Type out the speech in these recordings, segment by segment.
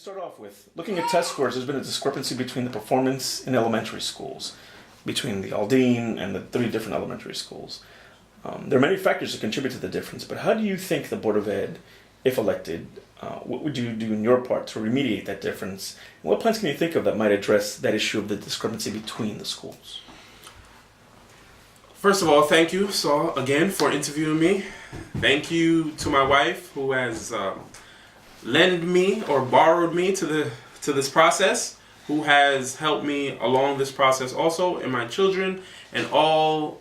start off with, looking at test scores, there's been a discrepancy between the performance in elementary schools, between the Aldine and the 3 different elementary schools. There are many factors that contribute to the difference, but how do you think the Board of Ed, if elected, what would you do in your part to remediate that difference? And what plans can you think of that might address that issue of the discrepancy between the schools? First of all, thank you, Saul, again for interviewing me. Thank you to my wife who has lent me or borrowed me to this process, who has helped me along this process also, and my children and all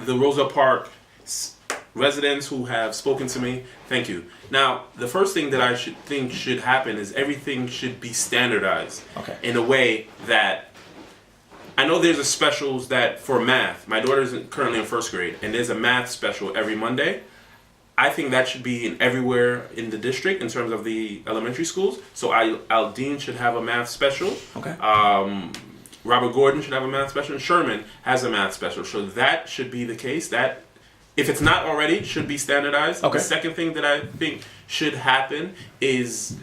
the Rosa Park residents who have spoken to me. Thank you. Now, the first thing that I think should happen is everything should be standardized in a way that I know there's a specials that for math. My daughter's currently in 1st grade, and there's a math special every Monday. I think that should be everywhere in the district in terms of the elementary schools. So Aldine should have a math special. Okay. Robert Gordon should have a math special, and Sherman has a math special. So that should be the case. That, if it's not already, should be standardized. Okay. The second thing that I think should happen is,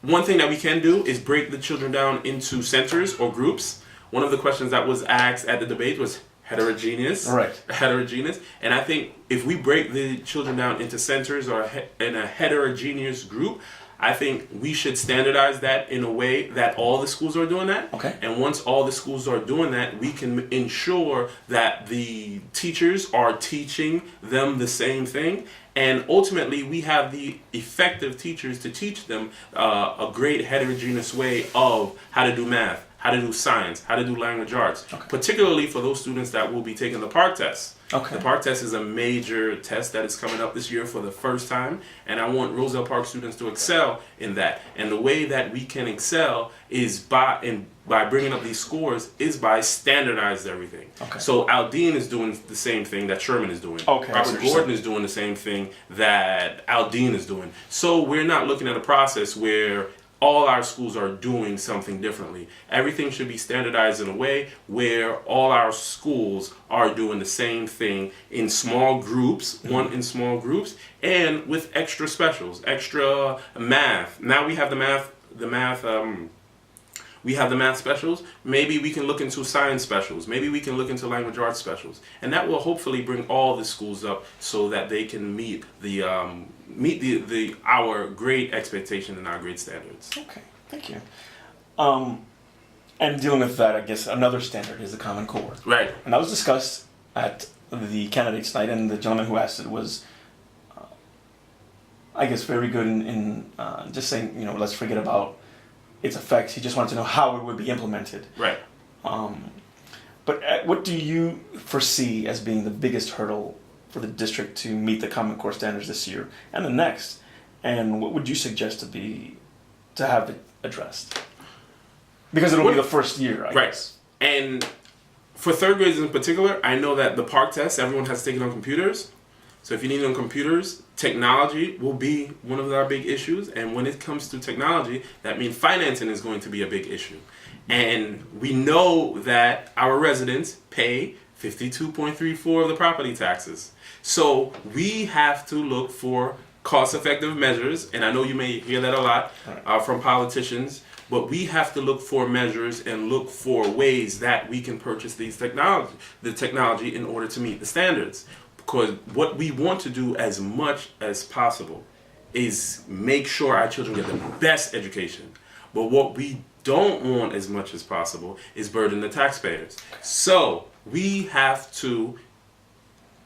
one thing that we can do is break the children down into centers or groups. One of the questions that was asked at the debate was heterogeneous. Right. Heterogeneous. And I think if we break the children down into centers or in a heterogeneous group, I think we should standardize that in a way that all the schools are doing that. Okay. And once all the schools are doing that, we can ensure that the teachers are teaching them the same thing. And ultimately, we have the effective teachers to teach them a great heterogeneous way of how to do math, how to do science, how to do language arts, particularly for those students that will be taking the PARCC test. Okay. The PARCC test is a major test that is coming up this year for the first time, and I want Roselle Park students to excel in that. And the way that we can excel is by bringing up these scores is by standardizing everything. Okay. So Aldine is doing the same thing that Sherman is doing. Okay, Robert Gordon is doing the same thing that Aldine is doing. So we're not looking at a process where all our schools are doing something differently. Everything should be standardized in a way where all our schools are doing the same thing in small groups, in small groups, and with extra specials, extra math. Now we have the math specials. Maybe we can look into science specials. Maybe we can look into language arts specials. And that will hopefully bring all the schools up so that they can meet our great expectation and our great standards. Okay, thank you. And dealing with that, I guess another standard is the Common Core. Right. And that was discussed at the candidates' night, and the gentleman who asked it was, I guess, very good in just saying, let's forget about its effects. He just wanted to know how it would be implemented. Right. But what do you foresee as being the biggest hurdle for the district to meet the Common Core standards this year and the next? And what would you suggest to have it addressed? Because it'll be the first year, I guess. And for 3rd graders in particular, I know that the PARCC test, everyone has taken on computers. So if you need on computers, technology will be one of our big issues. And when it comes to technology, that means financing is going to be a big issue. And we know that our residents pay 52.34 of the property taxes. So we have to look for cost-effective measures, and I know you may hear that a lot from politicians, but we have to look for measures and look for ways that we can purchase the technology in order to meet the standards. Because what we want to do as much as possible is make sure our children get the best education. But what we don't want as much as possible is burden the taxpayers. So we have to,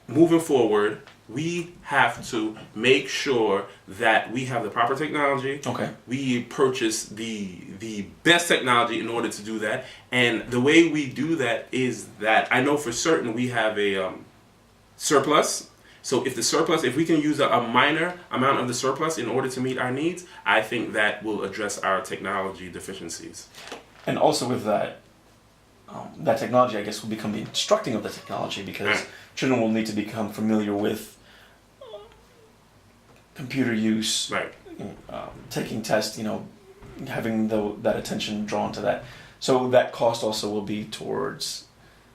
moving forward, we have to make sure that we have the proper technology. Okay. We purchase the best technology in order to do that. And the way we do that is that I know for certain we have a surplus. So if we can use a minor amount of the surplus in order to meet our needs, I think that will address our technology deficiencies. And also with that, that technology, I guess, will become the instructing of the technology, because children will need to become familiar with computer use, taking tests, having that attention drawn to that. So that cost also will be towards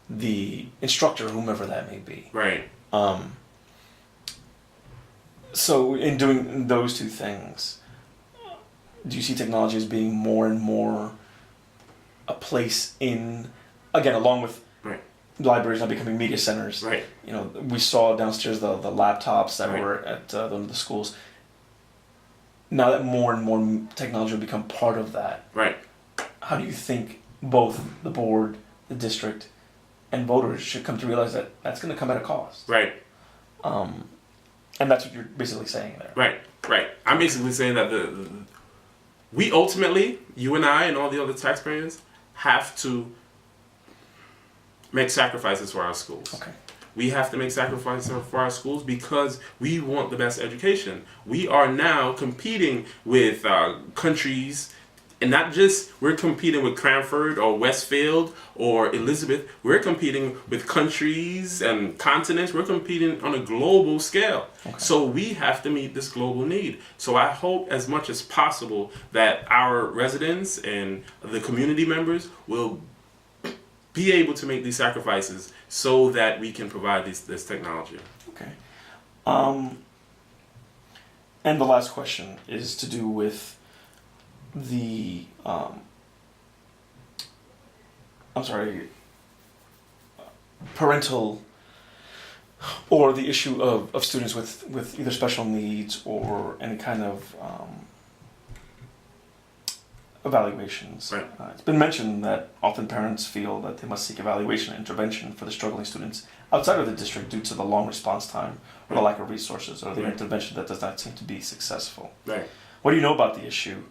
the instructor, whomever that may be. Right. So in doing those two things, do you see technology as being more and more a place in, again, along with Right. libraries now becoming media centers? Right. You know, we saw downstairs the laptops that Right. were at the schools. Now that more and more technology will become part of that, Right. how do you think both the board, the district, and voters should come to realize that that's going to come at a cost? Right. And that's what you're basically saying there. Right. Right. I'm basically saying that we ultimately, you and I and all the other taxpayers, have to make sacrifices for our schools. Okay. We have to make sacrifices for our schools because we want the best education. We are now competing with countries, and not just we're competing with Cranford or Westfield or Elizabeth. We're competing with countries and continents. We're competing on a global scale. Okay. So we have to meet this global need. So I hope as much as possible that our residents and the community members will be able to make these sacrifices so that we can provide this technology. Okay. And the last question is to do with the parental, or the issue of students with either special needs or any kind of evaluations. Right. It's been mentioned that often parents feel that they must seek evaluation and intervention for the struggling students outside of the district due to the long response time or the lack of resources or the Right. intervention that does not seem to be successful. Right. What do you know about the issue?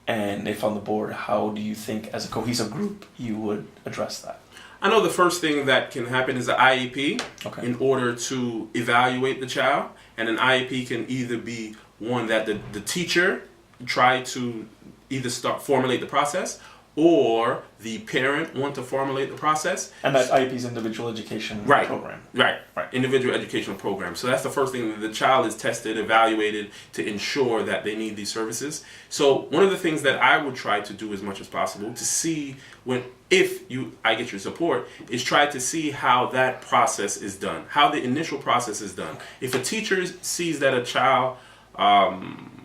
And if on the board, how do you think as a cohesive group you would address that? I know the first thing that can happen is an IEP Okay. in order to evaluate the child. And an IEP can either be one that the teacher try to either formulate the process, or the parent want to formulate the process. And that IEP's individual education Right. program. Right. Right. Individual educational program. So that's the first thing. The child is tested, evaluated to ensure that they need these services. So one of the things that I would try to do as much as possible to see I get your support, is try to see how that process is done, how the initial process is done. If a teacher sees that a child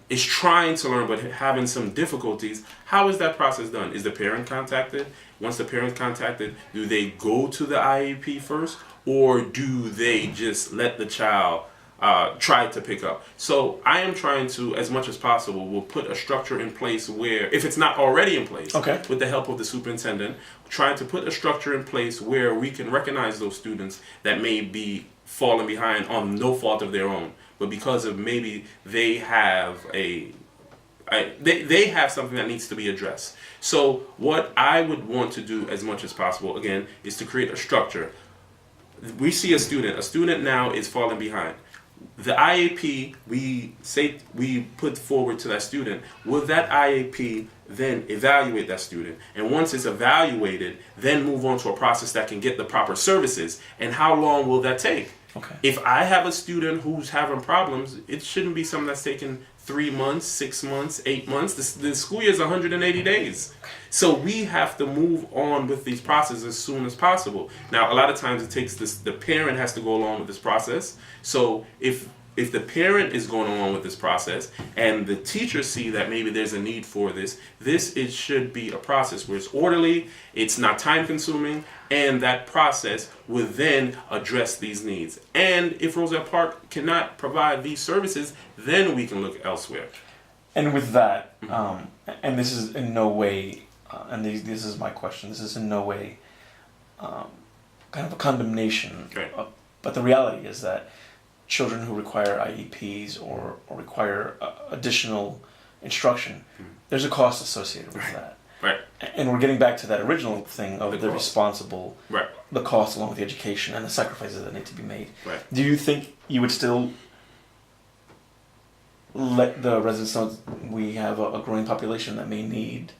is trying to learn but having some difficulties, how is that process done? Is the parent contacted? Once the parent's contacted, do they go to the IEP first, or do they just let the child try to pick up? So I am trying to, as much as possible, will put a structure in place where, if it's not already in place, Okay. with the help of the superintendent, trying to put a structure in place where we can recognize those students that may be falling behind on no fault of their own, but because of maybe they have they have something that needs to be addressed. So what I would want to do as much as possible, again, is to create a structure. We see a student now is falling behind. The IAP we put forward to that student, will that IAP then evaluate that student? And once it's evaluated, then move on to a process that can get the proper services. And how long will that take? Okay. If I have a student who's having problems, it shouldn't be something that's taking 3 months, 6 months, 8 months. The school year is 180 days. So we have to move on with these processes as soon as possible. Now, a lot of times it takes the parent has to go along with this process. So if the parent is going along with this process and the teachers see that maybe there's a need for this, it should be a process where it's orderly, it's not time consuming, and that process will then address these needs. And if Roselle Park cannot provide these services, then we can look elsewhere. And with that, and this is in no way, this is my question, this is in no way kind of a condemnation, Right. But the reality is that children who require IEPs or require additional instruction, there's a cost associated with that. Right. And we're getting back to that original thing of The the cost. responsible, Right. the cost along with the education and the sacrifices that need to be made. Right. Do you think you would still let the residents know we have a growing population that may need,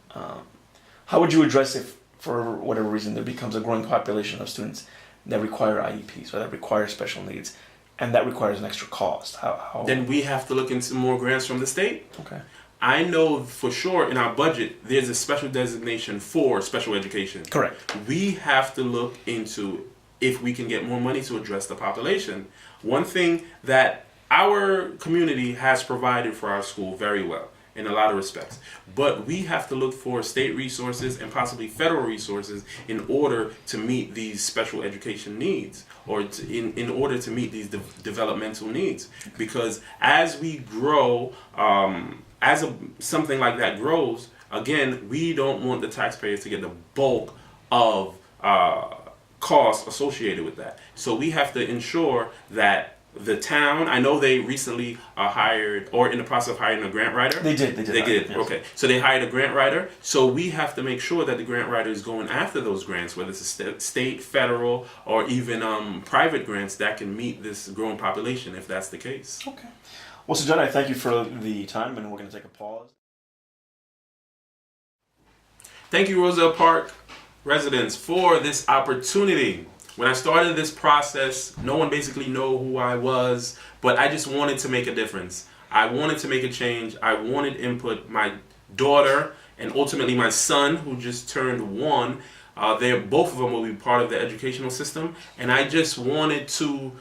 how would you address if for whatever reason there becomes a growing population of students that require IEPs or that require special needs, and that requires an extra cost? How? Then we have to look into more grants from the state. Okay. I know for sure in our budget there's a special designation for special education. Correct. We have to look into if we can get more money to address the population. One thing that our community has provided for our school very well in a lot of respects. But we have to look for state resources and possibly federal resources in order to meet these special education needs, or in order to meet these developmental needs. Because as we grow, something like that grows, again, we don't want the taxpayers to get the bulk of costs associated with that. So we have to ensure that the town, I know they recently hired, or in the process of hiring a grant writer. They did. Yes. Okay. So they hired a grant writer. So we have to make sure that the grant writer is going after those grants, whether it's a state, federal, or even private grants that can meet this growing population, if that's the case. Okay. Well, Sundjata, I thank you for the time, and we're going to take a pause. Thank you, Roselle Park residents, for this opportunity. When I started this process, no one basically knew who I was, but I just wanted to make a difference. I wanted to make a change. I wanted input. My daughter and ultimately my son, who just turned 1, both of them will be part of the educational system, and I just wanted to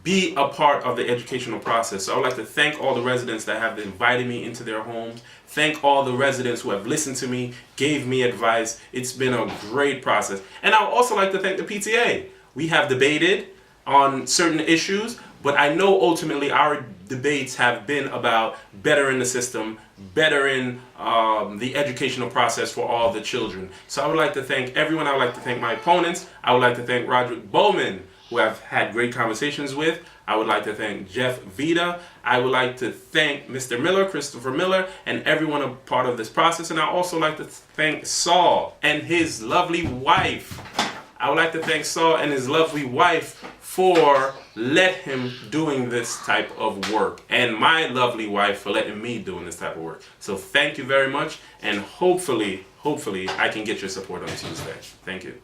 be a part of the educational process. So I would like to thank all the residents that have invited me into their homes. Thank all the residents who have listened to me, gave me advice. It's been a great process. And I would also like to thank the PTA. We have debated on certain issues, but I know ultimately our debates have been about bettering the system, bettering the educational process for all the children. So I would like to thank everyone. I would like to thank my opponents. I would like to thank Roderick Bowman, who I've had great conversations with. I would like to thank Jeff Vita. I would like to thank Mr. Miller, Christopher Miller, and everyone a part of this process. And I also like to thank Saul and his lovely wife. I would like to thank Saul and his lovely wife for letting him doing this type of work, and my lovely wife for letting me doing this type of work. So thank you very much, and hopefully I can get your support on Tuesday. Thank you.